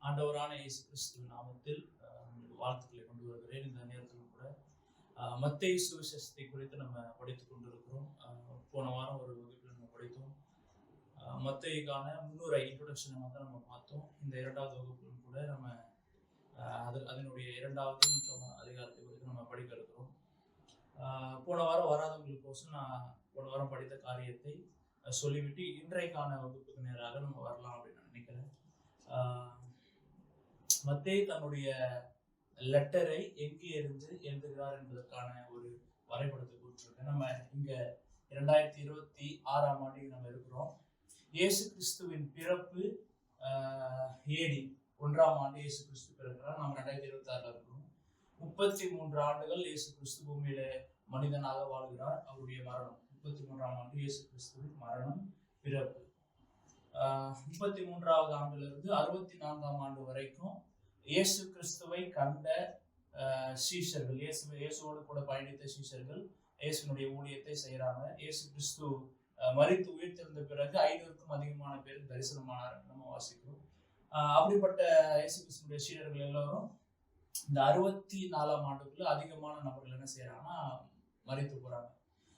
ஆண்டவரான இயேசு கிறிஸ்துவின் நாமத்தில் வாழ்த்துக்களை கொண்டு வருகிறேன். இந்த நேரத்தில் கூட மத்தேயு சுவிசேஷத்தை குறித்து நம்ம படித்துக் கொண்டிருக்கிறோம். போன வாரம் ஒரு வகுப்பில் நம்ம படித்தோம். மத்தேயுக்கான முன்னுரை இன்ட்ரோடக்ஷனை நம்ம பார்த்தோம். இந்த இரண்டாவது வகுப்பிலும் கூட நம்ம அதனுடைய இரண்டாவது மற்றும் அதிகாரத்தை குறித்து நம்ம படிக்க இருக்கிறோம். போன வாரம் வராதவங்களுக்கோசம் நான் போன வாரம் படித்த காரியத்தை சொல்லிவிட்டு இன்றைக்கான வகுப்புக்கு நேராக நம்ம வரலாம் அப்படின்னு நான் நினைக்கிறேன். மத்தேயு தன்னுடைய லெட்டரை எங்கே இருந்து எழுதுகிறார் என்பதற்கான ஒரு வரைபடத்தை கொடுத்துருக்கேன். நம்ம இங்க 2026 ஆண்டு நம்ம இருக்கிறோம். இயேசு கிறிஸ்துவின் பிறப்பு ஏடி 1ஆம் ஆண்டு இயேசு கிறிஸ்து பிறக்கிறார். நம்ம 2026 இருக்கிறோம். 33 ஆண்டுகள் இயேசு கிறிஸ்து பூமியில மனிதனாக வாழ்கிறார். அவருடைய மரணம் 33ஆம் ஆண்டு இயேசு கிறிஸ்துவின் மரணம், பிறப்பு. 33வது ஆண்டிலிருந்து 64ஆம் ஆண்டு வரைக்கும் இயேசு கிறிஸ்துவை கண்ட சீஷர்கள், இயேசுவோடு கூட பயணித்த சீஷர்கள் இயேசுனுடைய ஊழியத்தை செய்யறாங்க. இயேசு கிறிஸ்து மரித்து உயிர்த்தெழுந்த பிறகு 500க்கும் அதிகமான பேருக்கு தரிசனமானார் நம்ம வாசிக்கிறோம். அப்படிப்பட்ட இயேசு கிறிஸ்துடைய சீடர்கள் எல்லாரும் இந்த 64ஆம் ஆண்டுக்குள்ள அதிகமான நபர்கள் என்ன செய்யறாங்கன்னா மரித்து போறாங்க.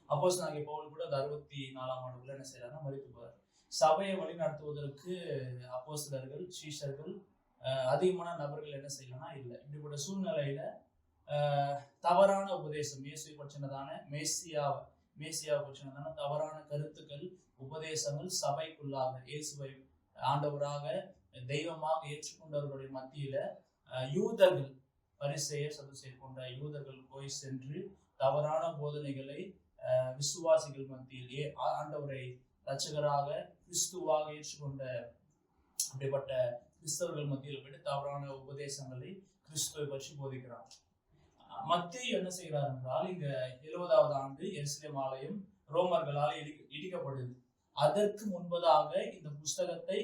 அப்போஸ்தலனாகிய பவுல் கூட அந்த 64ஆம் ஆண்டுக்குள்ள என்ன செய்யறாங்கன்னா மரித்து போறாரு. சபையை வழி நடத்துவதற்கு அப்போஸ்தலர்கள், சீஷர்கள், அதிகமான நபர்கள் என்ன செய்யலாம்னா இல்லை. இப்படிப்பட்ட சூழ்நிலையில தவறான உபதேசம், இயேசுவை பற்றினதான மேசியாவை பற்றினதான தவறான கருத்துக்கள், உபதேசங்கள் சபைக்குள்ளாக இயேசுவை ஆண்டவராக தெய்வமாக ஏற்றுக்கொண்டவர்களுடைய மத்தியில யூதர்கள், பரிசேயர், சதுசேயர் போன்ற யூதர்கள் போய் சென்று தவறான போதனைகளை விசுவாசிகள் மத்தியிலே ஆண்டவரை இரட்சகராக கிறிஸ்துவாக ஏற்றுக்கொண்ட அப்படிப்பட்ட கிறிஸ்தவர்கள் மத்தியில் போயிட்டு தவறான உபதேசங்களை கிறிஸ்துவை பற்றி போதிக்கிறார். மத்தேயு என்ன செய்கிறார் என்றால், இங்க 70வது ஆண்டு எருசலேம் ஆலயம் ரோமர்களால் இடிக்கப்படுது. அதற்கு முன்பதாக இந்த புஸ்தகத்தை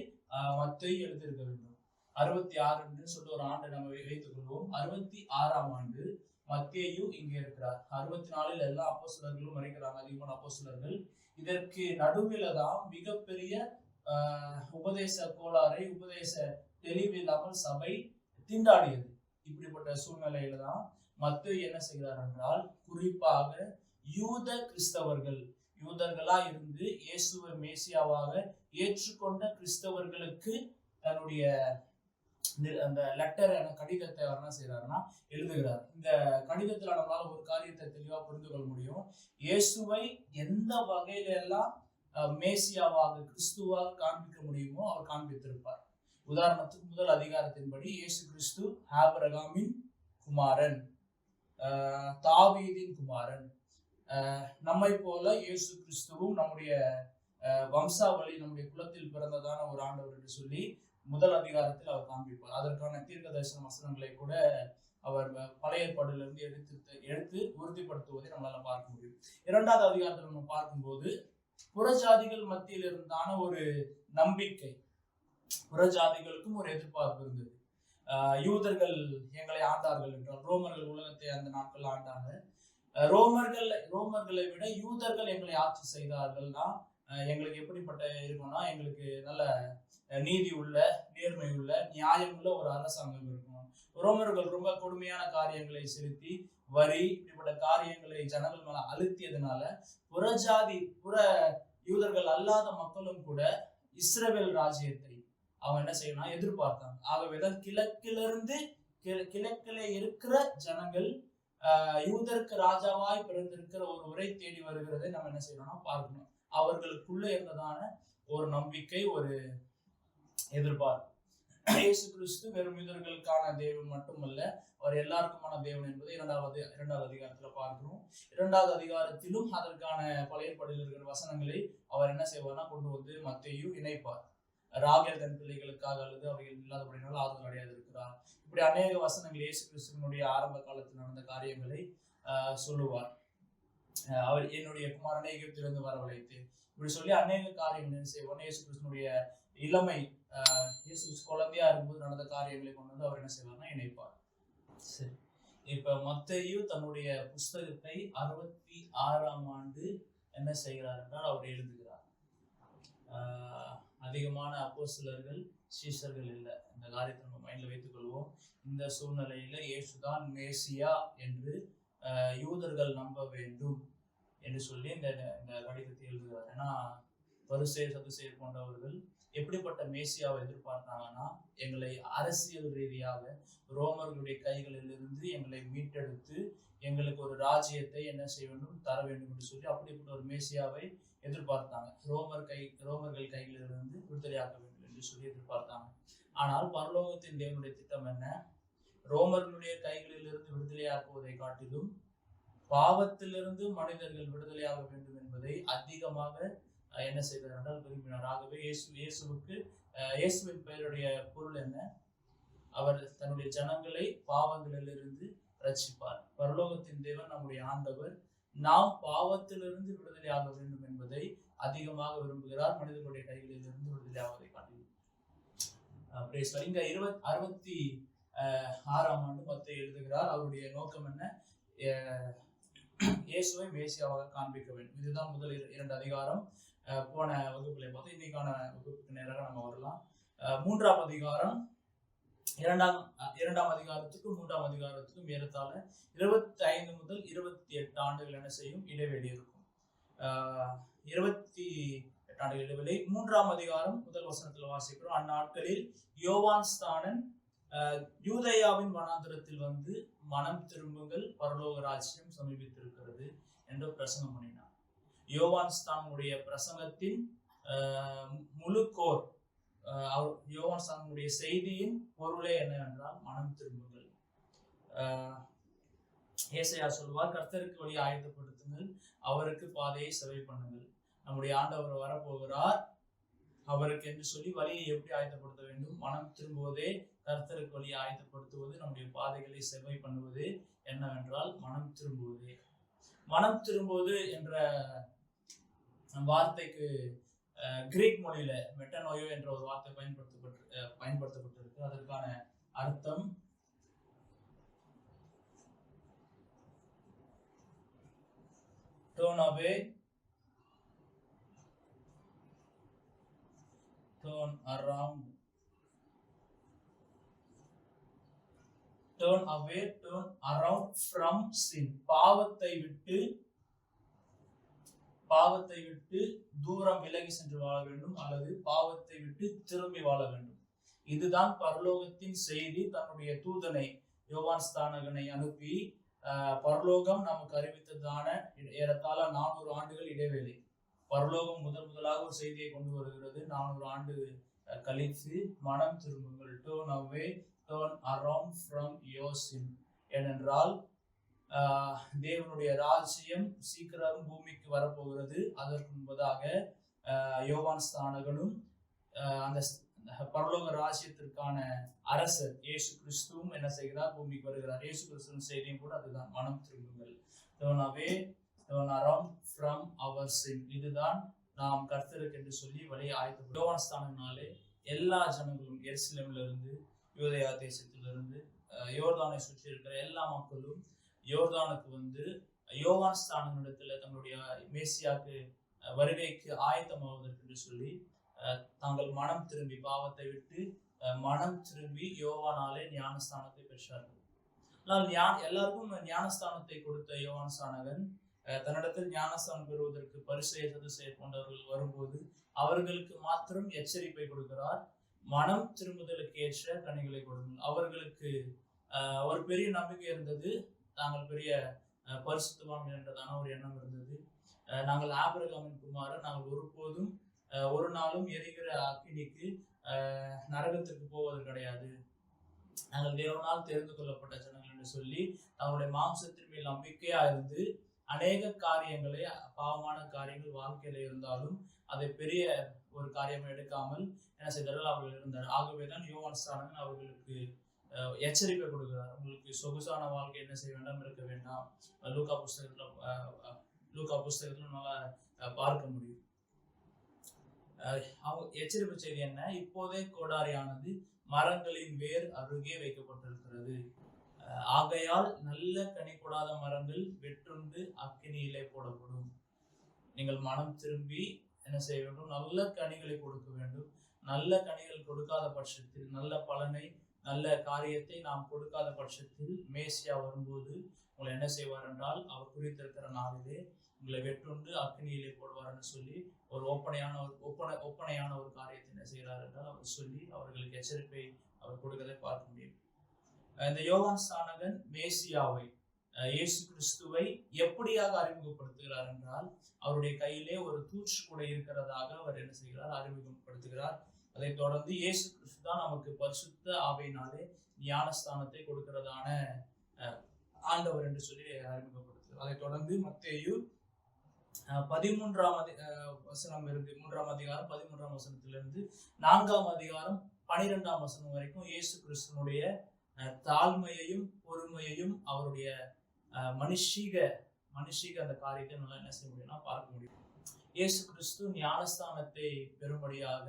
மத்தேயு எழுதியிருக்க வேண்டும். 66 சொல்லி ஒரு ஆண்டு நம்ம வைத்துக் கொள்வோம். 66ஆம் ஆண்டு மத்தேயு இங்க இருக்கிறார். 64 எல்லா அப்போஸ்தலர்களும் மறைக்கிறாங்க, அதிகமான அப்போஸ்தலர்கள். இதற்கு நடுவில் தான் மிகப்பெரிய உபதேச கோளாறை, உபதேச தெளிவு இல்லாமல் சபை திண்டாடியது. இப்படிப்பட்ட சூழ்நிலையில தான் மத்தேயு என்ன செய்கிறார் என்றால், குறிப்பாக யூத கிறிஸ்தவர்கள், யூதர்களா இருந்து இயேசுவை மேசியாவாக ஏற்றுக்கொண்ட கிறிஸ்தவர்களுக்கு தன்னுடைய அந்த லெட்டர், கடிதத்தை அவர் என்ன செய்யறாருன்னா எழுதுகிறார். இந்த கடிதத்துல நம்மளால ஒரு காரியத்தை தெளிவா புரிந்து கொள்ள முடியும். இயேசுவை எந்த வகையில எல்லாம் மேசியாவாக, கிறிஸ்துவாக காண்பிக்க முடியுமோ அவர் காண்பித்திருப்பார். உதாரணத்துக்கு முதல் அதிகாரத்தின்படி இயேசு கிறிஸ்து ஆபிரகாமின் குமாரன், தாவீதின் குமாரன். நம்மை போல இயேசு கிறிஸ்துவும் நம்முடைய வம்சாவளி, நம்முடைய குலத்தில் பிறந்ததான ஒரு ஆண்டவர் என்று சொல்லி முதல் அதிகாரத்தில் அவர் காண்பிப்பார். அதற்கான தீர்க்க தரிசன வசனங்களை கூட அவர் பழைய ஏற்பாட்டிலிருந்து எடுத்து உறுதிப்படுத்துவதை நம்மளால பார்க்க முடியும். 2வது அதிகாரத்தில் நம்ம பார்க்கும்போது புறஜாதிகள் மத்தியில் இருந்தான ஒரு நம்பிக்கை, புறஜாதிகளுக்கும் ஒரு எதிர்பார்ப்பு இருந்தது. யூதர்கள் எங்களை ஆண்டார்கள் என்றால், ரோமர்கள் உலகத்தை அந்த நாட்கள் ஆண்டாங்க. ரோமர்களை விட யூதர்கள் எங்களை ஆட்சி செய்தார்கள்னா எங்களுக்கு எப்படிப்பட்ட இருக்கும்னா, எங்களுக்கு நல்ல நீதி உள்ள, நேர்மை உள்ள, நியாயம் உள்ள ஒரு அரசாங்கம் இருக்கும். ரோமர்கள் ரொம்ப கொடுமையான காரியங்களை செலுத்தி வரி, இப்படிப்பட்ட காரியங்களை ஜனங்கள் மேல அழுத்தியதுனால புற யூதர்கள் அல்லாத மக்களும் கூட இஸ்ரவேல் ராஜ்யத்தை அவங்க என்ன செய்யணும் எதிர்பார்த்தாங்க. ஆகவேதான் கிழக்கிலே இருக்கிற ஜனங்கள் யூதருக்கு ராஜாவாய் பிறந்திருக்கிற ஒருவரை தேடி வருகிறதை நம்ம என்ன செய்யணும்னா பார்க்கணும். அவர்களுக்குள்ள இருந்ததான ஒரு நம்பிக்கை, ஒரு எதிர்பார்ப்பு. இயேசு கிறிஸ்து வெறும் யூதர்களுக்கான தேவன் மட்டுமல்ல, அவர் எல்லாருக்குமான தேவன் என்பதை 2வது அதிகாரத்துல பார்க்கிறோம். 2வது அதிகாரத்திலும் அதற்கான பழைய ஏற்பாட்டில் இருக்கிற வசனங்களை அவர் என்ன செய்வார்னா கொண்டு வந்து மத்தேயு இணைப்பார். ராகேல் தன் பிள்ளைகளுக்காக அல்லது அவைகள் இல்லாதபடினால ஆறுதல் அடையாது இருக்கிறார். இப்படி அநேக வசனங்கள் இயேசு கிறிஸ்துவனுடைய ஆரம்ப காலத்தில் நடந்த காரியங்களை சொல்லுவார். அவர் என்னுடைய குமாரனை எகிப்திலிருந்து வரவழைத்து, இப்படி சொல்லி அநேக காரியங்கள் என்ன செய்வார். இயேசு கிறிஸ்துவனுடைய இளமை, இயேசு குழந்தையா இருக்கும்போது நடந்த காரியங்களை கொண்டு வந்து அவர் என்ன செய்வார்னா இணைப்பார். சரி, இப்ப மத்தேயு தன்னுடைய புஸ்தகத்தை 66ஆம் ஆண்டு என்ன செய்கிறார் என்றால் அவர் எழுதுகிறார். அதிகமான அப்போஸ்தலர்கள், சீஷர்கள் இல்லை. இந்த காரியத்தை நம்ம மைண்ட்ல வைத்துக் கொள்வோம். இந்த சூழ்நிலையில இயேசுதான் மேசியா என்று யூதர்கள் நம்ப வேண்டும் என்று சொல்லி இந்த கடிதத்தை எழுதுகிறார். ஏன்னா பரிசேயர் சதுசேயர் போன்றவர்கள் எப்படிப்பட்ட மேசியாவை எதிர்பார்த்தாங்கன்னா, எங்களை அரசியல் ரீதியாக ரோமர்களுடைய கைகளிலிருந்து எங்களை மீட்டெடுத்து எங்களுக்கு ஒரு ராஜ்யத்தை என்ன செய்ய வேண்டும், தர வேண்டும் என்று சொல்லி அப்படிப்பட்ட ஒரு மேசியாவை எதிர்பார்த்தாங்க. ரோமர்கள் கைகளிலிருந்து விடுதலையாக்க வேண்டும் என்று சொல்லி எதிர்பார்த்தாங்க. ஆனால் பரலோகத்தின் தேவனுடைய திட்டம் என்ன? ரோமர்களுடைய கைகளிலிருந்து விடுதலையாக்குவதை காட்டிலும் பாவத்திலிருந்து மனிதர்கள் விடுதலையாக வேண்டும் என்பதை அதிகமாக என்ன செய்தார் என்றால் விரும்பினார். ஆகவே இயேசுவின் பெயருடைய பொருள் என்ன? அவர் தன்னுடைய ஜனங்களை பாவங்களிலிருந்து ரட்சிப்பார். பரலோகத்தின் தேவன் நம்முடைய ஆண்டவர் நாம் பாவத்திலிருந்து விடுதலையாக வேண்டும் என்பதை அதிகமாக விரும்புகிறார், மனிதர்களுடைய கைகளிலிருந்து விடுதலையாவதை காட்டிலும். இங்க 66ஆம் ஆண்டு மத்தேயு எழுதுகிறார். அவருடைய நோக்கம் என்ன? இயேசுவை மேசியாவாக காண்பிக்க வேண்டும். இதுதான் முதல் 2 அதிகாரம். போன வகுப்புல பார்த்தோம். இன்னைக்கான வகுப்புக்கு நேராக நம்ம வரலாம். 3ஆம் அதிகாரம் 2ஆம் அதிகாரத்துக்கும் 3ஆம் அதிகாரத்துக்கும் ஏறத்தாழ 25 முதல் 28 ஆண்டுகள் என்ன செய்யும், இடைவெளி இருக்கும். 28 ஆண்டுகள் இடைவெளி. 3ஆம் அதிகாரம் முதல் வசனத்துல வாசிக்கிறோம். அந்நாட்களில் யோவான் ஸ்நானன் யூதேயாவின் வனாந்திரத்தில் வந்து மனம் திரும்புங்கள், பரலோக ராஜ்யம் சமீபித்திருக்கிறது என்று பிரசங்கம் பண்ணினார். யோவான் ஸ்நானனுடைய பிரசங்கத்தின் முழு கோர், யோவான் ஸ்நானனுடைய செய்தியின் பொருளே என்னவென்றால் மனம் திரும்புங்கள். ஏசாயா சொல்வார், கர்த்தருக்கு வழி ஆயத்தப்படுத்துங்கள், அவருக்கு பாதையை செவை பண்ணுங்கள். நம்முடைய ஆண்டவர் வரப்போகிறார், அவருக்கு என்று சொல்லி வழியை எப்படி ஆயத்தப்படுத்த வேண்டும்? மனம் திரும்புவதே கர்த்தருக்கு வழியை ஆயத்தப்படுத்துவது, நம்முடைய பாதைகளை செவை பண்ணுவது என்னவென்றால் மனம் திரும்புவதே. மனம் திரும்புவது என்ற வார்த்தைக்கு கிரீக் மொழியில மெட்டனோயோ என்ற ஒரு வார்த்தை பயன்படுத்தப்பட்டிருக்கு. அதற்கான அர்த்தம் turn away, turn around, turn away, turn around from sin. பாவத்தை விட்டு தூரம் விலகி சென்று வாழ வேண்டும், அல்லது பாவத்தை விட்டு திரும்பி வாழ வேண்டும். இதுதான் பரலோகத்தின் செய்தி. தன்னுடைய தூதனை யோவான் ஸ்நானகனை அனுப்பி பரலோகம் நமக்கு அறிவித்ததான ஏறத்தாழ 400 ஆண்டுகள் இடைவேளை. பரலோகம் முதலாக ஒரு செய்தியை கொண்டு வருகிறது. 400 ஆண்டு கழித்து மனம் திரும்புங்கள், turn away, turn around from your sin. ஏனென்றால் தேவனுடைய ராஜ்யம் சீக்கிரம் பூமிக்கு வரப்போகிறது. அதற்கு முன்பதாக யோவான் ஸ்நானகனும் அந்த பரலோக ராஜ்யத்திற்கான அரசர் இயேசு கிறிஸ்துவும் என்ன செய்கிறார்? பூமிக்கு வருகிறார். இயேசு கிறிஸ்துவின் செய்தியும் கூட அதுதான், மனம் திரும்புங்கள், turn away, turn around from our sin. இதுதான் நாம் கர்த்தருக்கு என்று சொல்லி வழியை ஆயத்தப்படும். யோவான் ஸ்நானனாலே எல்லா ஜனங்களும் எருசலேமில் இருந்து, யூதேயா தேசத்திலிருந்து, யோர்தானை சுற்றி இருக்கிற எல்லா மக்களும் யோர்தானுக்கு வந்து யோவான் ஸ்நானனிடத்துல தங்களுடைய மேசியாக்கு வருகைக்கு ஆயத்தமாவதற்கு என்று சொல்லி தாங்கள் மனம் திரும்பி, பாவத்தை விட்டு மனம் திரும்பி யோவானாலே ஞானஸ்தானத்தை பெற்றார்கள். ஆனால் எல்லாருக்கும் ஞானஸ்தானத்தை கொடுத்த யோவான் ஸ்நானகன் தன்னிடத்தில் ஞானஸ்தானம் பெறுவதற்கு பரிசேயர் சதுசேயர் போன்றவர்கள் வரும்போது அவர்களுக்கு மாத்திரம் எச்சரிப்பை கொடுக்கிறார். மனம் திரும்புதலுக்கு ஏற்ற கனிகளை கொடுங்கள். அவர்களுக்கு ஒரு பெரிய நம்பிக்கை இருந்தது, தாங்கள் பெரிய பரிசுத்தவான்கள் என்றதான ஒரு எண்ணம் இருந்தது. நாங்கள் ஆபிரகாமின் குமாரர், நாங்கள் ஒருபோதும் ஒரு நாளும் எரிகிற அக்கினிக்கு நரகத்துக்கு போவது கிடையாது, நாங்கள் தேவனால் தெரிந்து கொள்ளப்பட்ட ஜனங்கள் என்று சொல்லி தங்களுடைய மாம்சத்தின் மேல் நம்பிக்கையா இருந்து அநேக காரியங்களை, பாவமான காரியங்கள் வாழ்க்கையில இருந்தாலும் அதை பெரிய ஒரு காரியமா எடுக்காமல் என்ன செய்தார்கள்? அவர்கள் இருந்தார். ஆகவேதான் யோவான் ஸ்நானகன் அவர்களுக்கு எச்சரிக்கை கொடுக்கிறார். உங்களுக்கு சொகுசான வாழ்க்கை என்ன செய்ய வேண்டாம், இருக்க வேண்டாம். லூக்கா புஸ்தகத்துல நல்லா பார்க்க முடியும். அவங்க எச்சரிப்பு செய்தி என்ன? இப்போதே கோடாரியானது மரங்களின் வேர் அருகே வைக்கப்பட்டிருக்கிறது, ஆகையால் நல்ல கனி கொடாத மரங்கள் வெற்றுண்டு அக்கினியிலே போடப்படும். நீங்கள் மனம் திரும்பி என்ன செய்ய வேண்டும்? நல்ல கனிகளை கொடுக்க வேண்டும். நல்ல கனிகள் கொடுக்காத பட்சத்தில், நல்ல பலனை நல்ல காரியத்தை நாம் கொடுக்காத பட்சத்தில் மேசியா வரும்போது உங்களை என்ன செய்வார் என்றால், அவர் குறித்திருக்கிற நாளிலே உங்களை வெட்டுண்டு அக்னியிலே போடுவார்னு சொல்லி ஒரு ஒப்பனையான ஒரு காரியத்தை என்ன செய்கிறார் என்றால் அவர் சொல்லி அவர்களுக்கு எச்சரிப்பை அவர் கொடுக்கதை பார்க்க முடியும். இந்த யோவான் ஸ்நானகன் மேசியாவை, இயேசு கிறிஸ்துவை எப்படியாக அறிமுகப்படுத்துகிறார் என்றால், அவருடைய கையிலே ஒரு தூற்று கூட இருக்கிறதாக அவர் என்ன செய்கிறார், அறிமுகப்படுத்துகிறார். அதை தொடர்ந்து இயேசு கிறிஸ்து தான் நமக்கு பரிசுத்த ஆவியினாலே ஞானஸ்தானத்தை கொடுக்கிறதான ஆண்டவர் என்று சொல்லி அறிமுகப்படுத்துகிறார். அதை தொடர்ந்து மத்தேயு 13ஆம் வசனம் இருந்து 3ஆம் அதிகாரம் 13ஆம் வசனத்திலிருந்து 4ஆம் அதிகாரம் 12ஆம் வசனம் வரைக்கும் இயேசு கிறிஸ்துனுடைய தாழ்மையையும் பொறுமையையும் அவருடைய மனுஷீக அந்த காரியத்தை நல்லா என்ன செய்ய முடியும்னா பார்க்க முடியும். இயேசு கிறிஸ்து ஞானஸ்தானத்தை பெறும்படியாக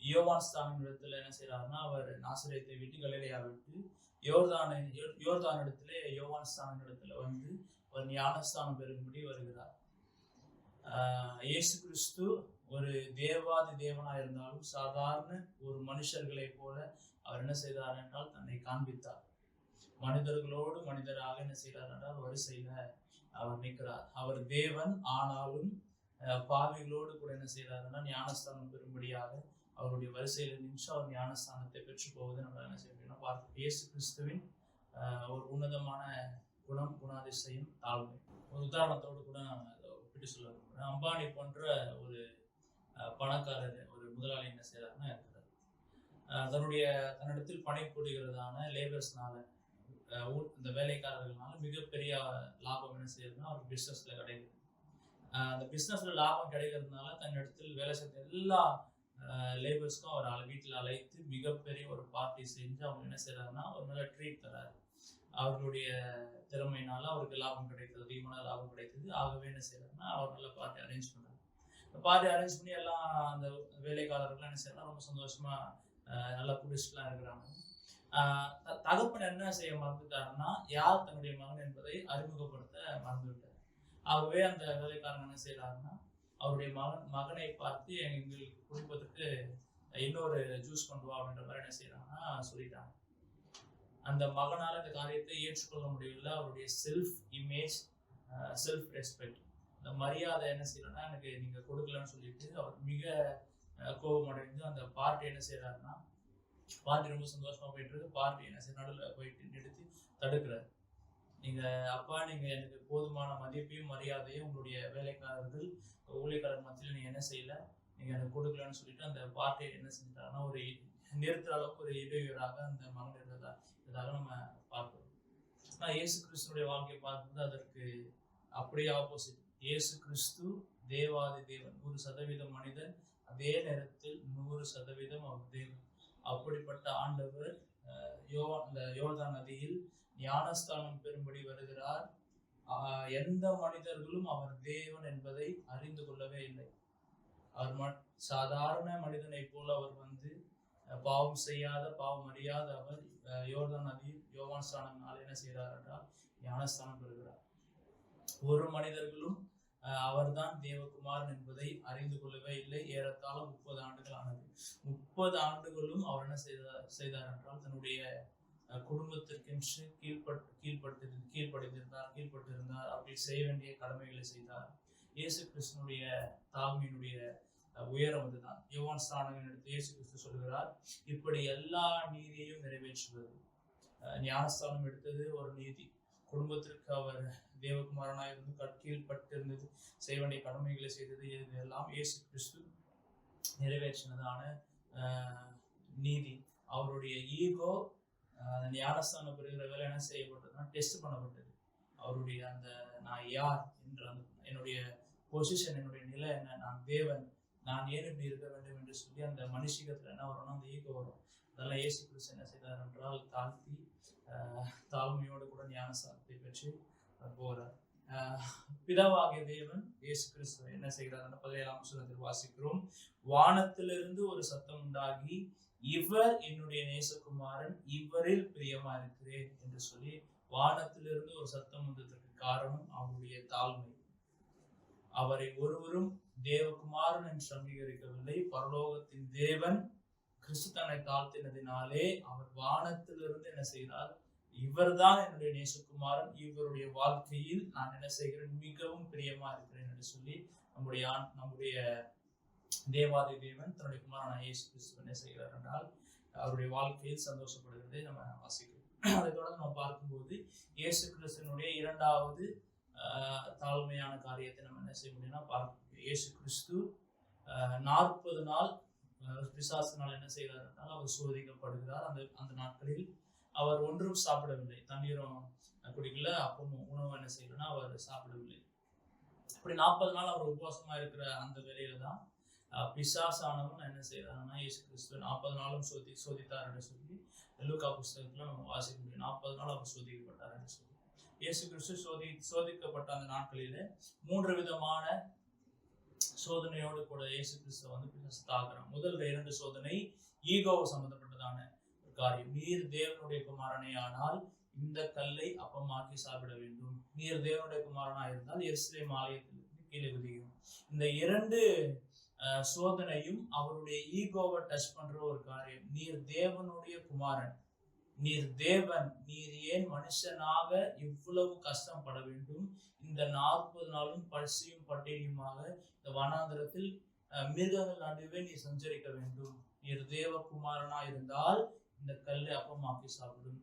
யோவான் ஸ்தானம் இடத்துல என்ன செய்யறாருன்னா, அவர் நாசரேத்தை விட்டு கலிலேயா விட்டு யோர்தான் இடத்துல யோவான் ஸ்தானம் இடத்துல வந்து அவர் ஞானஸ்தானம் பெறும்படி வருகிறார். இயேசு கிறிஸ்து ஒரு தேவாதி தேவனா இருந்தாலும் சாதாரண ஒரு மனுஷர்களை போல அவர் என்ன செய்தார் என்றால் தன்னை காண்பித்தார். மனிதர்களோடு மனிதராக என்ன செய்கிறார் என்றால் வரிசையில அவர் நிற்கிறார். அவர் தேவன், ஆனாலும் பாவிகளோடு கூட என்ன செய்கிறார் என்றால் ஞானஸ்தானம் பெறும்படியாக அவருடைய வரிசையில நின்று அவர் ஞானஸ்தானத்தை பெற்று போவதை நம்ம என்ன செய்ய முடியும்னா பார்க்க. இயேசு கிறிஸ்துவின் ஒரு உன்னதமான குணாதிசயம் தாழ்மை. ஒரு உதாரணத்தோடு கூட நான் ஒப்பிட்டு சொல்ல விரும்புகிறேன். அம்பானி போன்ற ஒரு பணக்காரர், ஒரு முதலாளி என்ன செய்யறாருன்னா இருக்கிறார். தன்னிடத்தில் பணிபுரிகிறதான லேபர்ஸ்னால, இந்த வேலைக்காரர்கள்னால மிகப்பெரிய லாபம் என்ன செய்யறதுன்னா அவர் பிசினஸ்ல கிடைக்குது. அந்த பிசினஸ்ல லாபம் கிடைக்கிறதுனால தன்னிடத்தில் வேலை செய்த எல்லா லேபர்ஸ்க்கும் அவர் வீட்டில் அழைத்து மிகப்பெரிய ஒரு பார்ட்டி செஞ்சு அவங்க என்ன செய்யறாருன்னா ஒரு நல்ல ட்ரீட் தராரு. அவர்களுடைய திறமையினால அவருக்கு லாபம் கிடைத்தது, அதிகமான லாபம் கிடைத்தது. ஆகவே என்ன செய்யறாருன்னா அவர் நல்ல பார்ட்டி அரேஞ்ச் பண்றாரு. பார்ட்டி அரேஞ்ச் பண்ணி எல்லாம் அந்த வேலைக்காரர்கள் என்ன செய்யறாங்க, ரொம்ப சந்தோஷமா நல்லா குடிச்சுலாம் இருக்கிறாங்க. தகப்பன் என்ன செய்ய மறந்துட்டாருன்னா, யார் தன்னுடைய மகன் என்பதை அறிமுகப்படுத்த மறந்துவிட்டார். ஆகவே அந்த வேலைக்காரன் என்ன செய்யறாருன்னா, அவருடைய மகனை பார்த்து எங்களுக்கு குடிப்பதற்கு இன்னொரு ஜூஸ் கொண்டு வா அப்படின்ற மாதிரி என்ன செய்யறாங்கன்னா சொல்லிட்டாங்க. அந்த மகனால இந்த காரியத்தை ஏற்றுக்கொள்ள முடியல. அவருடைய செல்ஃப் இமேஜ், செல்ஃப் ரெஸ்பெக்ட், இந்த மரியாதை என்ன செய்யறோம்னா எனக்கு நீங்க கொடுக்கலன்னு சொல்லிட்டு அவர் மிக கோபம் அடைந்து அந்த பார்ட்டி என்ன செய்யறாருன்னா, பார்ட்டி ரொம்ப சந்தோஷமா போயிட்டு இருக்கு, பார்ட்டி என்ன செய்ய நடுவில் போயிட்டு நிறுத்தி தடுக்கிறார். நீங்க எனக்கு போதுமான மதிப்பையும் மரியாதையும் உங்களுடைய வேலைக்காரர்கள் ஊழியக்காரர் மத்தியில் நீங்க என்ன செய்யல, நீங்க எனக்கு கொடுக்கலன்னு சொல்லிட்டு அந்த பார்ட்டியை என்ன செஞ்சிட்டாருன்னா ஒரு நிறுத்துற அளவுக்கு ஒரு இடையூறாக அந்த மகன் இருந்ததாக நம்ம பார்க்கிறோம். ஆனால் இயேசு கிறிஸ்துடைய வாழ்க்கையை பார்க்கும்போது அதற்கு அப்படியே ஆப்போசிட். இயேசு கிறிஸ்து தேவாதி தேவன், 100% மனிதன், அதே நேரத்தில் 100% அவர் தேவன். அப்படிப்பட்ட ஆண்டவர் இந்த யோர்தான் நதியில் ஞானஸ்தானம் பெறும்படி வருகிறார். எந்த மனிதர்களும் அவர் தேவன் என்பதை அறிந்து கொள்ளவே இல்லை. அவர் சாதாரண மனிதனை போல அவர் வந்து பாவம் செய்யாத, பாவம் அறியாத அவர் யோர்தான் நதியில் யோவான் ஸ்நானத்தினால் என்ன செய்கிறார் என்றால் ஞானஸ்தானம் பெறுகிறார். ஒரு மனிதர்களும் அவர்தான் தேவகுமாரன் என்பதை அறிந்து கொள்ளவே இல்லை. ஏறத்தாழ 30 ஆண்டுகள் ஆனது. 30 ஆண்டுகளும் அவர் என்ன செய்தார் என்றால் தன்னுடைய குடும்பத்திற்கென்று கீழ்ப்பட்டிருந்தார். அப்படி செய்ய வேண்டிய கடமைகளை செய்தார். இயேசு கிறிஸ்துனுடைய தாழ்மையினுடைய உயரம் அதுதான். யோவான் ஸ்நானகன் எடுத்து இயேசு கிறிஸ்து சொல்கிறார், இப்படி எல்லா நீதியையும் நிறைவேற்றுவது. ஞானஸ்தானம் எடுத்தது ஒரு நீதி. குடும்பத்திற்கு அவர் தேவகுமாரனாக இருந்து கீழ்பட்டிருந்தது, செய்ய வேண்டிய கடமைகளை செய்தது. இதெல்லாம் இயேசு கிறிஸ்து நிறைவேற்றினதான நீதி. அவருடைய ஈகோ ஞானஸ்தானம் பெறுகிற வேலை என்ன செய்யப்பட்டதுன்னா டெஸ்ட் பண்ணப்பட்டது. அவருடைய அந்த நான் யார் என்ற என்னுடைய பொசிஷன், என்னுடைய நிலை என்ன, நான் தேவன், நான் ஏன் இப்படி இருக்க வேண்டும் என்று சொல்லி அந்த மனுஷிகத்துல என்ன வரும்னா அந்த ஈகோ வரும். அதெல்லாம் இயேசு கிறிஸ்து என்ன செய்தார் என்றால் தாழ்த்தி தாழ்மையோடு கூட ஞானஸ்தானத்தை பெற்று போகிறார். பிதாவாகிய தேவன் இயேசு கிறிஸ்து என்ன செய்கிறார்? 17ஆம் வசனத்தில் வாசிக்கிறோம், வானத்திலிருந்து ஒரு சத்தம் உண்டாகி, இவர் என்னுடைய நேசகுமாரன், இவரில் பிரியமா இருக்கிறேன் என்று சொல்லி வானத்திலிருந்து ஒரு சத்தம் வந்ததற்கு காரணம் அவருடைய தாழ்மை. அவரை ஒருவரும் தேவகுமாரன் என்று அங்கீகரிக்கவில்லை. பரலோகத்தின் தேவன் கிறிஸ்து தன்னை தாழ்த்தினதினாலே அவர் வானத்திலிருந்து என்ன செய்தார்? இவர்தான் என்னுடைய நேசகுமாரன், இவருடைய வாழ்க்கையில் நான் என்ன செய்கிறேன்? மிகவும் பிரியமா இருக்கிறேன் என்று சொல்லி நம்முடைய தேவாதி தேவன் தன்னுடைய குமாரனான இயேசு கிறிஸ்து என்ன செய்கிறார் என்றால் அவருடைய வாழ்க்கையில் சந்தோஷப்படுகிறதை நம்ம வாசிக்கிறோம். அதை தொடர்ந்து நம்ம பார்க்கும்போது இயேசு கிறிஸ்துவனுடைய இரண்டாவது தாழ்மையான காரியத்தை நம்ம என்ன செய்ய முடியும்னா பார்க்க இயேசு கிறிஸ்து 40 நாள் பிசாசினால் என்ன செய்கிறார் என்றால் அவர் சோதிக்கப்படுகிறார். அந்த நாட்களில் அவர் ஒன்றும் சாப்பிடவில்லை, தண்ணீரும் குடிக்கல, அப்பமும் உணவு என்ன செய்யலன்னா அவர் சாப்பிடவில்லை. அப்படி 40 நாள் அவர் உபவாசமா இருக்கிற அந்த வேலையில தான் பிசாசானவன் என்ன செய்யறாருன்னா இயேசு கிறிஸ்துவ 40 நாளும் சோதித்தார் என்று சொல்லி லூக்கா புஸ்தகத்துல நம்ம வாசிக்க முடியும். 40 நாள் அவர் சோதிக்கப்பட்டார் என்று சொல்லி இயேசு கிறிஸ்து சோதிக்கப்பட்ட அந்த நாட்களில 3 விதமான சோதனையோடு கூட இயேசு கிறிஸ்துவ பிசாசு தாக்குறான். முதல் 2 சோதனை ஈகோ சம்பந்தப்பட்டதான ஒரு காரியம். நீர் தேவனுடைய குமாரனே ஆனால் இந்த கல்லை அப்பமாக்கி சாப்பிட வேண்டும், நீர் தேவனுடைய குமாரனா இருந்தால் எருசலேம் ஆலயத்திலிருந்து கீழே குதிக்கும். இந்த 2 சோதனையும் அவருடைய ஈகோவை டச் பண்ற ஒரு காரியம். நீர் தேவனுடைய குமாரன், நீர் தேவன், நீர் ஏன் மனுஷனாக இவ்வளவு கஷ்டப்பட வேண்டும்? இந்த 40 நாளும் பசியும் பட்டினியுமாக இந்த வனாந்திரத்தில் மிருகங்கள் நடுவே நீ சஞ்சரிக்க வேண்டும். நீர் தேவ குமாரனா இருந்தால் இந்த கல்லை அப்பமாக்கி சாப்பிடும்.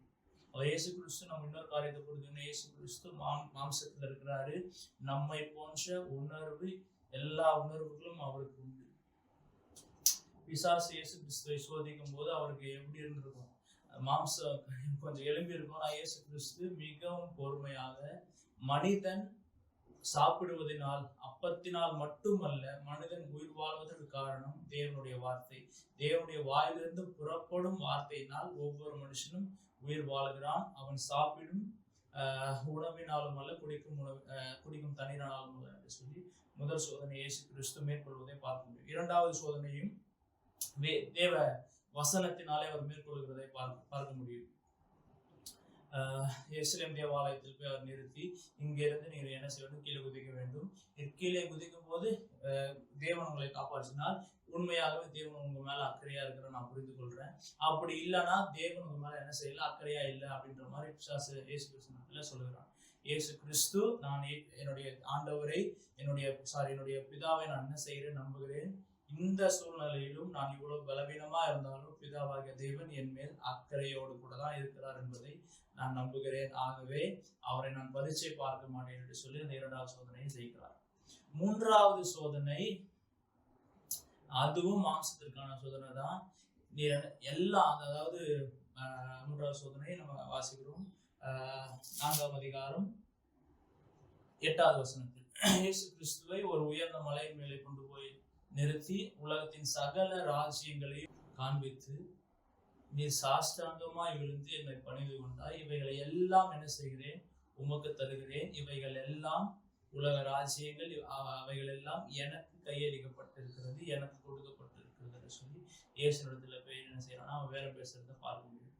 இயேசு கிறிஸ்து நம்ம இன்னொரு காரியத்தை கொடுத்தோம்னா இயேசு கிறிஸ்து மாம்சத்துல இருக்கிறாரு. நம்மை போன்ற உணர்வு எல்லா உணர்வுகளும் அவருக்கு உண்டு. பிசாசு இயேசு கிறிஸ்துவை சோதிக்கும் போது அவருக்கு எப்படி இருந்திருக்கும்? மாம்சம் கொஞ்சம் எழும்பி இருக்கும். ஆனா இயேசு கிறிஸ்து மிகவும் பொறுமையாக, மனிதன் சாப்பிடுவதனால் அப்பத்தினால் மட்டுமல்ல, மனிதன் உயிர் வாழ்வதற்கு காரணம் தேவனுடைய வார்த்தை. தேவனுடைய வாயிலிருந்து புறப்படும் வார்த்தையினால் ஒவ்வொரு மனுஷனும் உயிர் வாழ்கிறான். அவன் சாப்பிடும் உணவினாலும் அல்ல, குடிக்கும் தண்ணீரானாலும் அல்ல என்று சொல்லி முதல் சோதனை இயேசு கிறிஸ்து மேற்கொள்வதை பார்க்க முடியும். இரண்டாவது சோதனையும் தேவ வசனத்தினாலே அவர் மேற்கொள்கிறதை பார்க்க முடியும். எருசலேம் தேவாலயத்தில் போய் அவர் நிறுத்தி, இங்கிருந்து நீர் என்ன செய்ய வேண்டும்? கீழே குதிக்க வேண்டும். கீழே குதிக்கும் போது தேவன் உங்களை காப்பாற்றினால் உண்மையாகவே தேவன் உங்க மேல அக்கறையா இருக்கிற நான் புரிந்து கொள்றேன். அப்படி இல்லைன்னா தேவன் உங்க மேல என்ன செய்யல, அக்கறையா இல்லை அப்படின்ற மாதிரி பிசாசு இயேசு கிறிஸ்து சொல்லுகிறான். இயேசு கிறிஸ்து, நான் என்னுடைய ஆண்டவரை என்னுடைய பிதாவை நான் என்ன செய்கிறேன்? நம்புகிறேன். இந்த சூழ்நிலையிலும் நான் இவ்வளவு பலவீனமா இருந்தாலும் பிதாவாகிய தேவன் என் மேல் அக்கறையோடு கூட தான் இருக்கிறார் என்பதை நான் நம்புகிறேன். ஆகவே அவரை நான் பரீட்சை பார்க்க மாட்டேன் என்று சொல்லி அந்த 2வது சோதனையை செய்கிறார். 3வது சோதனை, அதுவும் மாம்சத்திற்கான சோதனை தான். எல்லாம், அதாவது 3வது சோதனை நம்ம வாசிக்கிறோம் 4ஆம் அதிகாரம் 8வது வசனத்தில். இயேசு கிறிஸ்துவை ஒரு உயர்ந்த மலை மேலே கொண்டு போய் நிறுத்தி உலகத்தின் சகல ராஜ்யங்களையும் காண்பித்து, நீ சாஷ்டாங்கமாய் விழுந்து என்னை பணிந்து கொண்டாய், இவைகளை எல்லாம் என்ன செய்கிறேன்? உமக்கு தருகிறேன். இவைகள் எல்லாம் உலக ராஜ்யங்கள், அவைகள் எல்லாம் எனக்கு கையளிக்கப்பட்டிருக்கிறது, எனக்கு கொடுக்கப்பட்டிருக்கிறது சொல்லி இயேசுவிடத்துல போய் என்ன செய்யறான்னா அவன் வேற பேசுறத பார்க்க முடியும்.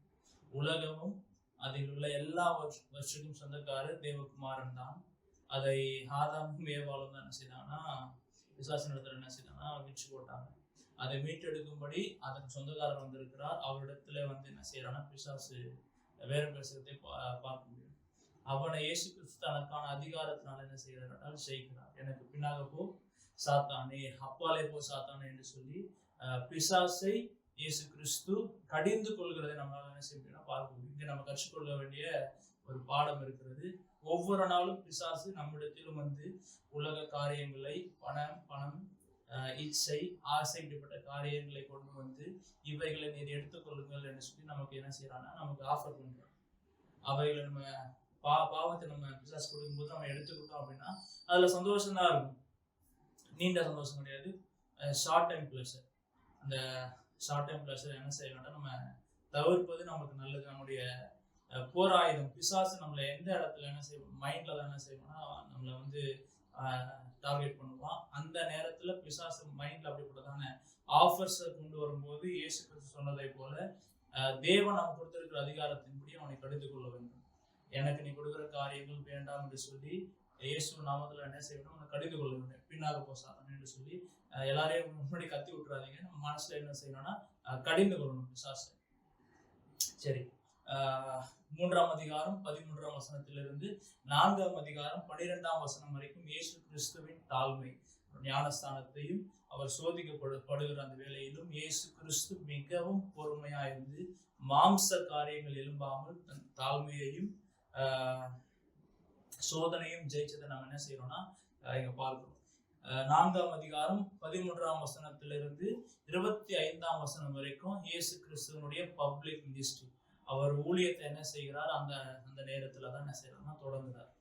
உலகமும் அதில் உள்ள எல்லா வருஷத்துக்கும் சொந்தக்காரர் தேவகுமாரன் தான். அதை ஆதாமும் ஏவாளும் தான் என்ன செய்தாங்கன்னா விசுவாசத்துல என்ன செய்தாங்கன்னா விற்று போட்டாங்க. அதை மீட்டெடுக்கும்படி அதற்கு சொந்தக்காரர் வந்திருக்கிறார். அவரிடத்துல என்ன செய்யறான்னா பிசாசு வேற பேசுறதை பார்க்க முடியும். அவனை இயேசு கிறிஸ்து தனக்கான அதிகாரத்தினால என்ன செய்கிறார்? செய்கிறார். எனக்கு பின்னாக போ சாத்தானே, அப்பாலே போ சாத்தானே என்று சொல்லி பிசாசை இயேசு கிறிஸ்து கடிந்து கொள்கிறதை நம்மளால என்ன செய்ய பார்க்க முடியும். இங்க நம்ம கற்றுக்கொள்ள வேண்டிய ஒரு பாடம் இருக்கிறது. ஒவ்வொரு நாளும் பிசாசு நம்மிடத்திலும் உலக காரியங்களை, பணம், இச்சை, ஆசை, இப்படிப்பட்ட காரியங்களை கொண்டு இவைகளை நீர் எடுத்துக்கொள்ளுங்கள் என்று சொல்லி நமக்கு என்ன செய்யறான்னா நமக்கு ஆஃபர் பண்றான். அவைகளை நம்ம பாவத்தை நம்ம பிசாசு கொடுக்கும்போது நம்ம எடுத்துக்கிட்டோம் அப்படின்னா அதுல சந்தோஷம் தான் இருக்கும். நீண்ட சந்தோஷம் கிடையாது, ஷார்ட் டைம் பிளஷர். அந்த ஷார்ட் டைம் பிளஷர் என்ன செய்ய வேண்டாம், நம்ம தவிர்ப்பது நமக்கு நல்லது. நம்முடைய போராயுதம் பிசாசு நம்மளை எந்த இடத்துல என்ன செய்வோம், மைண்ட்ல தான் என்ன செய்வோம்னா நம்மளை டார்கெட் பண்ணுவான். அந்த நேரத்துல பிசாசு மைண்ட்ல அப்படிப்பட்டதான ஆஃபர்ஸை கொண்டு வரும்போது இயேசு கிறிஸ்து சொன்னதை போல தேவன் நம்ம கொடுத்திருக்கிற அதிகாரத்தின்படி அவனை கடிந்து கொள்ள வேண்டும். எனக்கு நீ கொடுக்குற காரியங்கள் வேண்டாம் என்று சொல்லி இயேசு நாமத்துல என்ன செய்யணும், கடிந்து கொள்ள வேண்டும். பின்னாக போ சாத்தான் என்று சொல்லி எல்லாரையும் முன்னாடி கத்தி விட்டுறாதீங்க. நம்ம மனசுல என்ன செய்யணும்னா கடிந்து கொள்ளணும் பிசாசை. சரி, 3ஆம் அதிகாரம் 13ஆம் வசனத்திலிருந்து 4ஆம் அதிகாரம் 12ஆம் வசனம் வரைக்கும் இயேசு கிறிஸ்துவின் தாழ்மை, ஞானஸ்தானத்தையும் அவர் சோதிக்கப்படுகிற அந்த வேளையிலும் இயேசு கிறிஸ்து மிகவும் பொறுமையாயிருந்து மாம்ச காரியங்கள் எழும்பாமல் தன் தாழ்மையையும் சோதனையும் ஜெயிச்சதை நம்ம என்ன செய்யறோம்னா இங்க பார்க்கிறோம். 4ஆம் அதிகாரம் 13ஆம் வசனத்திலிருந்து 25ஆம் வசனம் வரைக்கும் இயேசு கிறிஸ்துவனுடைய பப்ளிக் மினிஸ்ட்ரி, அவர் ஊழியத்தை என்ன செய்கிறார், அந்த நேரத்துல தான் என்ன செய்யறாருன்னா தொடங்குறார்.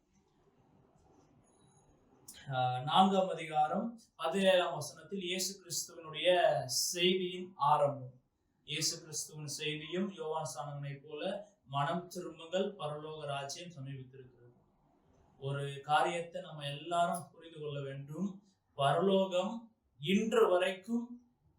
4ஆம் அதிகாரம் 17ஆம் வசனத்தில் இயேசு கிறிஸ்துவனுடைய செய்தியின் ஆரம்பம். இயேசு கிறிஸ்துவின் செய்தியும் யோவான் ஸ்நானகனை போல மனம் திரும்புங்கள், பரலோக ராஜ்யம் சமீபித்திருக்கிறது. ஒரு காரியத்தை நம்ம எல்லாரும் புரிந்து கொள்ள வேண்டும். பரலோகம் இன்று வரைக்கும்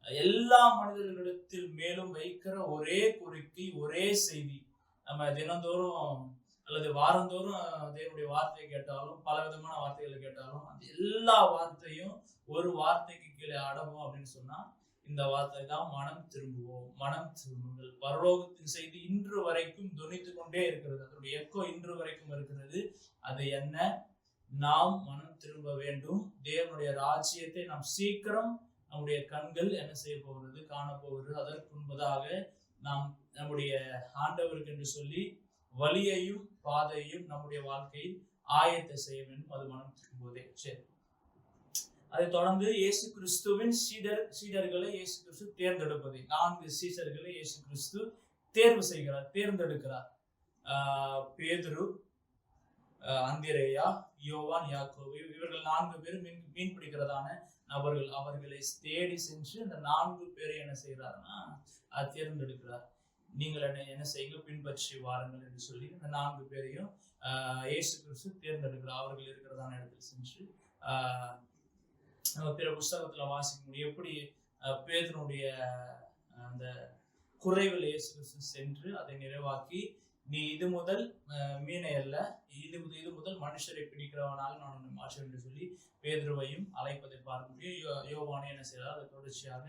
எல்லா மனிதர்களிடத்தில் மேலும் வைக்கிற ஒரே கோரிக்கை, ஒரே செய்தி. நம்ம தினந்தோறும் அல்லது வாரந்தோறும் தேவனுடைய வார்த்தையை கேட்டாலும், பல விதமான வார்த்தைகளை கேட்டாலும், அந்த எல்லா வார்த்தையும் ஒரு வார்த்தைக்கு கீழே அடங்கும் அப்படின்னு சொன்னா இந்த வார்த்தை தான், மனம் திரும்புவோம், மனம் திரும்புங்கள். பரலோகத்தின் செய்தி இன்று வரைக்கும் துணித்து கொண்டே இருக்கிறது. அதனுடைய எக்கோ இன்று வரைக்கும் இருக்கிறது. அது என்ன? நாம் மனம் திரும்ப வேண்டும். தேவனுடைய ராஜ்யத்தை நாம் சீக்கிரம் நம்முடைய கண்கள் என்ன செய்ய போகிறது, காணப்போகிறது. அதற்கு முன்பதாக நாம் நம்முடைய ஆண்டவருக்கு என்று சொல்லி வழியையும் பாதையும் நம்முடைய வாழ்க்கையில் ஆயத்தை செய்ய வேண்டும். அது மனம் திரும்புவதே. சரி, அதை தொடர்ந்து இயேசு கிறிஸ்துவின் சீடர்களை இயேசு கிறிஸ்து தேர்ந்தெடுப்பதை, 4 சீடர்களை இயேசு கிறிஸ்து தேர்வு செய்கிறார், தேர்ந்தெடுக்கிறார். பேதுரு, அந்திரேயா, யோவான், யாக்கோபு, இவர்கள் 4 பேரும் மீன் பிடிக்கிறதான நபர்கள். அவர்களை தேடி சென்று அந்த 4 பேரை என்ன செய்யறாருன்னா தேர்ந்தெடுக்கிறார். நீங்கள் என்ன செய்யுங்க, பின்பற்றி வாருங்கள் என்று சொல்லி இந்த 4 பேரையும் இயேசு கிறிஸ்து தேர்ந்தெடுக்கிறார். அவர்கள் இருக்கிறதான இடத்துல சென்று நம்ம பிற புஸ்தகத்துல வாசிக்க முடியும். எப்படி பேதுருடைய அந்த குறைவில் இயேசு கிறிஸ்து சென்று அதை நிறைவாக்கி, நீ இது முதல் மீனை அல்ல, இது முதல் மனுஷரை பிடிக்கிறவனாக நான் உன்னை மாற்றேன் என்று சொல்லி பேதுருவையும் அழைப்பதை பார்க்க முடியும். யோவானே என்ன செய்யறார், அதை தொடர்ச்சியாக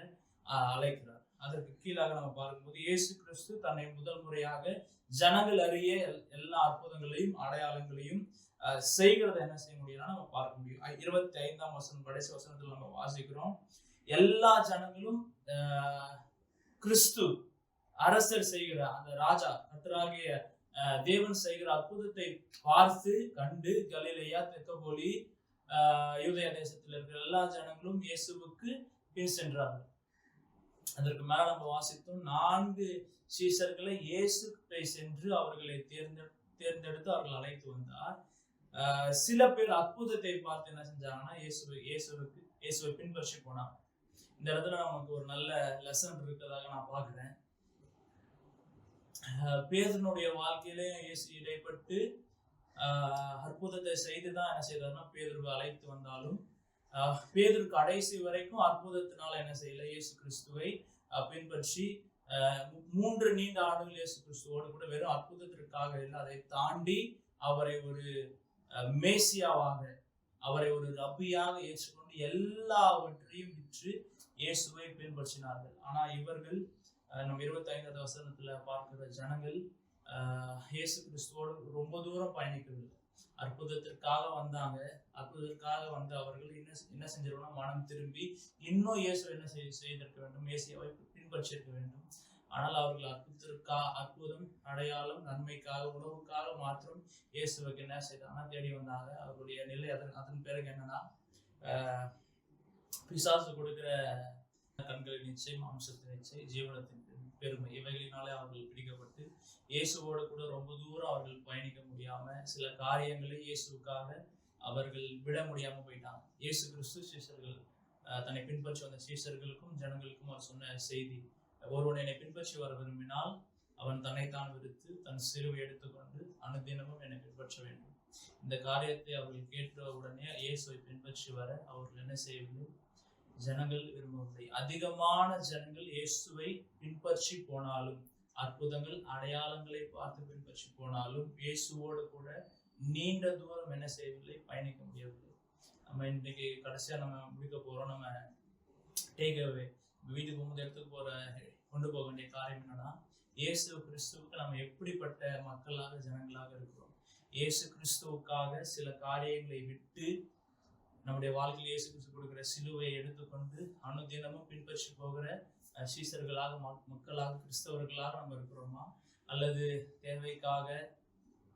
அழைக்கிறார். அதற்கு கீழாக நம்ம பார்க்கும்போது இயேசு கிறிஸ்து தன்னை முதல் முறையாக ஜனங்கள் அறிய எல்லா அற்புதங்களையும் அடையாளங்களையும் செய்கிறத என்ன செய்ய முடியும்னா நம்ம பார்க்க முடியும். 25ஆம் வசனம் கடைசி வசனத்துல நம்ம வாசிக்கிறோம், எல்லா ஜனங்களும் கிறிஸ்து அரசர் செய்கிற அந்த ராஜா கர்த்தராகிய தேவன் செய்கிற அற்புதத்தை பார்த்து கண்டு கலிலேயா, தெக்கப்போலி, யூதேயா தேசத்தில் இருக்கிற எல்லா ஜனங்களும் இயேசுவுக்கு பின் சென்றார்கள். அதற்கு மேல நம்ம வாசித்தோம், 4 சீசர்களை இயேசுவை சென்று அவர்களை தேர்ந்தெடுத்து அவர்கள் அழைத்து வந்தார். சில பேர் அற்புதத்தை பார்த்து என்ன செஞ்சாங்கன்னா இயேசுவை பின்பற்றி போனாங்க. இந்த இடத்துல நமக்கு ஒரு நல்ல லெசன் இருக்கிறதாக நான் பார்க்கிறேன். பேதுருனுடைய வாழ்க்கையிலே இயேசு இடைப்பட்டு அற்புதத்தை செய்துதான் என்ன செய்தார்னா பேதுருவை அழைத்து வந்தாலும், பேதுரு கடைசி வரைக்கும் அற்புதத்தினால என்ன செய்யல, இயேசு கிறிஸ்துவை பின்பற்றி 3 நீண்ட ஆண்டுகள் இயேசு கிறிஸ்துவோடு கூட வெறும் அற்புதத்திற்காக இல்லை, அதை தாண்டி அவரை ஒரு மேசியாவாக, அவரை ஒரு ரப்பியாக ஏற்றுக்கொண்டு எல்லாவற்றையும் விற்று இயேசுவை பின்பற்றினார்கள். ஆனா இவர்கள் நம்ம 25ஆவது வசனத்துல பார்க்கிற ஜனங்கள் இயேசு கிறிஸ்துவோடு ரொம்ப தூரம் பயணிக்கவில்லை. அற்புதத்திற்காக வந்தாங்க. அற்புதத்திற்காக வந்த அவர்கள் என்ன செஞ்சிருக்கோம்னா மனம் திரும்பி இன்னும் இயேசு என்ன செய்திருக்க வேண்டும், மேசியாவை பின்பற்றிருக்க வேண்டும். ஆனால் அவர்கள் அற்புதம், அடையாளம், நன்மைக்காக, உணவுக்காக மாத்திரம் இயேசுவுக்கு என்ன செய்தாங்கன்னா தேடி வந்தாங்க. அவருடைய நிலை அதன் பிறகு என்னன்னா, பிசாசு கொடுக்கிற கண்களின் நிச்சயம், மாம்சத்தின் நிச்சயம், ஜீவனத்தின் பெருமை, இவைகளினாலே அவர்கள் பிடிக்கப்பட்டு இயேசுவோடு கூட ரொம்ப தூரம் அவர்கள் பயணிக்க முடியாம, சில காரியங்களை இயேசுக்காக அவர்கள் விட முடியாம போயிட்டாங்க. இயேசு கிறிஸ்து சீஷர்கள் தன்னை பின்பற்றி வந்த சீஷர்களுக்கும் ஜனங்களுக்கும் அவர் சொன்ன செய்தி, ஒருவன் என்னை பின்பற்றி வர விரும்பினால் அவன் தன்னைத்தான் விடுத்து தன் சிலுவை எடுத்துக்கொண்டு அனுதினமும் என்னை பின்பற்ற வேண்டும். இந்த காரியத்தை அவர்கள் கேட்ட உடனே இயேசுவை பின்பற்றி வர அவர்கள் என்ன செய்யவில்லை, ஜனங்கள் விரும்பவில்லை. அதிகமான ஜனங்கள் இயேசுவை பின்பற்றி போனாலும், அற்புதங்கள் அடையாளங்களை பார்த்து பின்பற்றி போனாலும், இயேசுவோடு கூட நீண்ட தூரம் என்ன செய்யவில்லை, பயணிக்க முடியவில்லை. நம்ம இன்னைக்கு கடைசியா நம்ம முடிக்க போறோம். நம்ம டேக் அவே, வீட்டுக்கு போகும்போது எடுத்துட்டு கொண்டு போக வேண்டிய காரியம் என்னன்னா, இயேசு கிறிஸ்துவுக்கு நம்ம எப்படிப்பட்ட மக்களாக ஜனங்களாக இருக்கிறோம். இயேசு கிறிஸ்துவுக்காக சில காரியங்களை விட்டு நம்முடைய வாழ்க்கையில் இயேசு கிறிஸ்து கொடுக்கிற சிலுவையை எடுத்துக்கொண்டு அனுதினமும் பின்பற்றி போகிற சீசர்களாக மக்களாக கிறிஸ்தவர்களாக நம்ம இருக்கிறோமா, அல்லது தேவைக்காக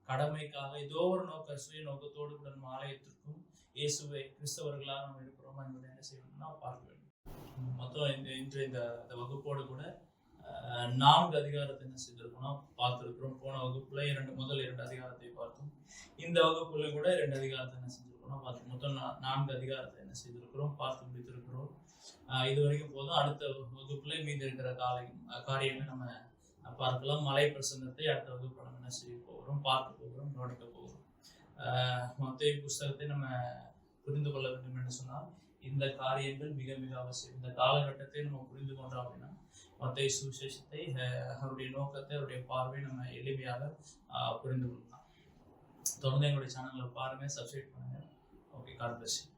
கடமைக்காக ஏதோ ஒரு சுய நோக்கத்தோடு கூட நம்ம ஆலயத்திற்கும் இயேசுவை கிறிஸ்தவர்களாக நம்ம இருக்கிறோமா என்பதை என்ன செய்யணும்னா பார்க்க வேண்டும். மொத்தம் இன்று இந்த வகுப்போடு கூட 4 அதிகாரத்தை என்ன செஞ்சிருக்கோம்னா பார்த்துருக்கிறோம். போன வகுப்புல முதல் 2 அதிகாரத்தை பார்த்தோம். இந்த வகுப்புல கூட 2 அதிகாரத்தை என்ன செஞ்சிருக்கோம்னா பார்த்தோம். மொத்தம் 4 அதிகாரத்தை என்ன செய்திருக்கிறோம், பார்த்து முடித்திருக்கிறோம். இது வரைக்கும் போதும். அடுத்த வகுப்புல மீதி இருக்கிற காரியங்களை நம்ம பார்க்கலாம். மலை பிரசங்கத்தை அடுத்த வகுப்பு நம்ம என்ன செய்ய போகிறோம், பார்க்க போகிறோம், நோடிக்க போகிறோம். மத்தேயு புஸ்தகத்தை நம்ம புரிந்து கொள்ள வேண்டும் என்று சொன்னால் இந்த காரியங்கள் மிக மிக அவசியம். இந்த காலகட்டத்தை நம்ம புரிந்து கொண்டோம் அப்படின்னா மத்தேயு சுவிசேஷத்தை, அவருடைய நோக்கத்தை, அவருடைய பார்வை நம்ம எளிமையாக புரிந்து கொள்ளலாம். தொடர்ந்து எங்களுடைய சேனலை பாருங்க, சப்ஸ்கிரைப் பண்ணுங்க. Okay, god bless you.